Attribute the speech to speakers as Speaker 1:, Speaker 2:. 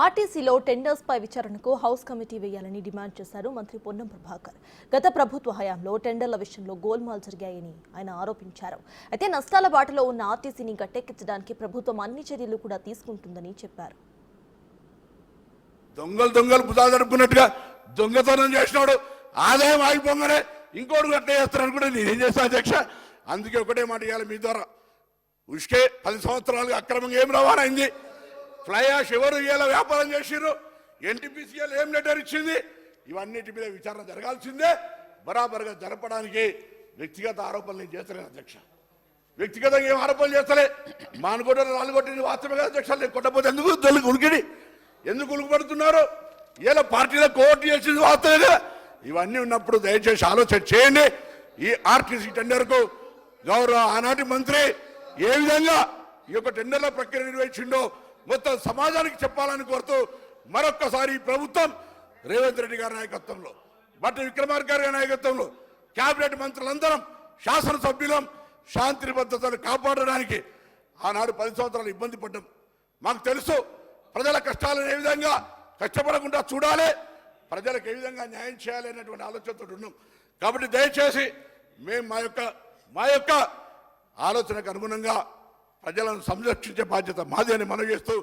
Speaker 1: ఆర్టీసీలో టెండర్స్ పై విచారణకు house committee వేయాలని డిమాండ్ చేశారు మంత్రి పొన్నం ప్రభాకర్. గత ప్రభుత్వ హయాంలో టెండర్ల విషయంలో గోల్మాల్ జరిగాయని ఆయన ఆరోపించారు. అయితే నష్టాల బాటలో ఉన్న ఆర్టీసీని గట్టెక్కించడానికి ప్రభుత్వం అన్ని చర్యలు కూడా తీసుకుంటుందని చెప్పారు.
Speaker 2: దొంగలు బుధాలు జరుపుకున్నట్టుగా దొంగతనం చేసినాడు, ఆదాయం ఆగిపోగానే ఇంకోటి గట్ట చేస్తారని కూడా నేనేం చేస్తాను అధ్యక్ష. అందుకే ఒకటే మాట ఇవ్వాలి మీ ద్వారా, ఉష్కే 10 సంవత్సరాలుగా అక్రమంగా ఏం రవాణా అయింది, ఫ్లై యాష్ ఎవరు ఇలా వ్యాపారం చేసిర్రు, ఎన్టీపీసీఎల్ ఏం లెటర్ ఇచ్చింది, ఇవన్నిటి మీద విచారణ జరగాల్సిందే. బరాబర్గా జరపడానికి వ్యక్తిగత ఆరోపణలు నేను చేస్తలేను అధ్యక్ష. వ్యక్తిగతంగా ఏం ఆరోపణలు చేస్తలే, మానుకోవడం రాళ్ళు కొట్టింది వాస్తవమే కదా అధ్యక్ష. కొట్టకపోతే ఎందుకు ఉలికిడి, ఎందుకు ఉలికిపడుతున్నారు? ఇలా పార్టీలో కోర్టు చేసింది వాస్తవమే కదా. ఇవన్నీ ఉన్నప్పుడు దయచేసి ఆలోచన చేయండి. ఈ ఆర్టీసీ టెండర్కు గౌరవ ఆనాటి మంత్రి ఏ విధంగా ఈ యొక్క టెండర్ల ప్రక్రియ నిర్వహించిండో మొత్తం సమాజానికి చెప్పాలని కోరుతూ మరొక్కసారి ఈ ప్రభుత్వం రేవంత్ రెడ్డి గారి నాయకత్వంలో, బట్టి విక్రమార్క గారి నాయకత్వంలో కేబినెట్ మంత్రులందరం శాసనసభ్యులం శాంతి భద్రతలు కాపాడడానికి ఆనాడు 10 సంవత్సరాలు ఇబ్బంది పడ్డాం. మాకు తెలుసు ప్రజల కష్టాలను ఏ విధంగా కష్టపడకుండా చూడాలి, ప్రజలకు ఏ విధంగా న్యాయం చేయాలి అనేటువంటి ఆలోచనతో ఉన్నాం. కాబట్టి దయచేసి మేము మా యొక్క ఆలోచనకు అనుగుణంగా ప్రజలను సంరక్షించే బాధ్యత మాది అని మనవి చేస్తూ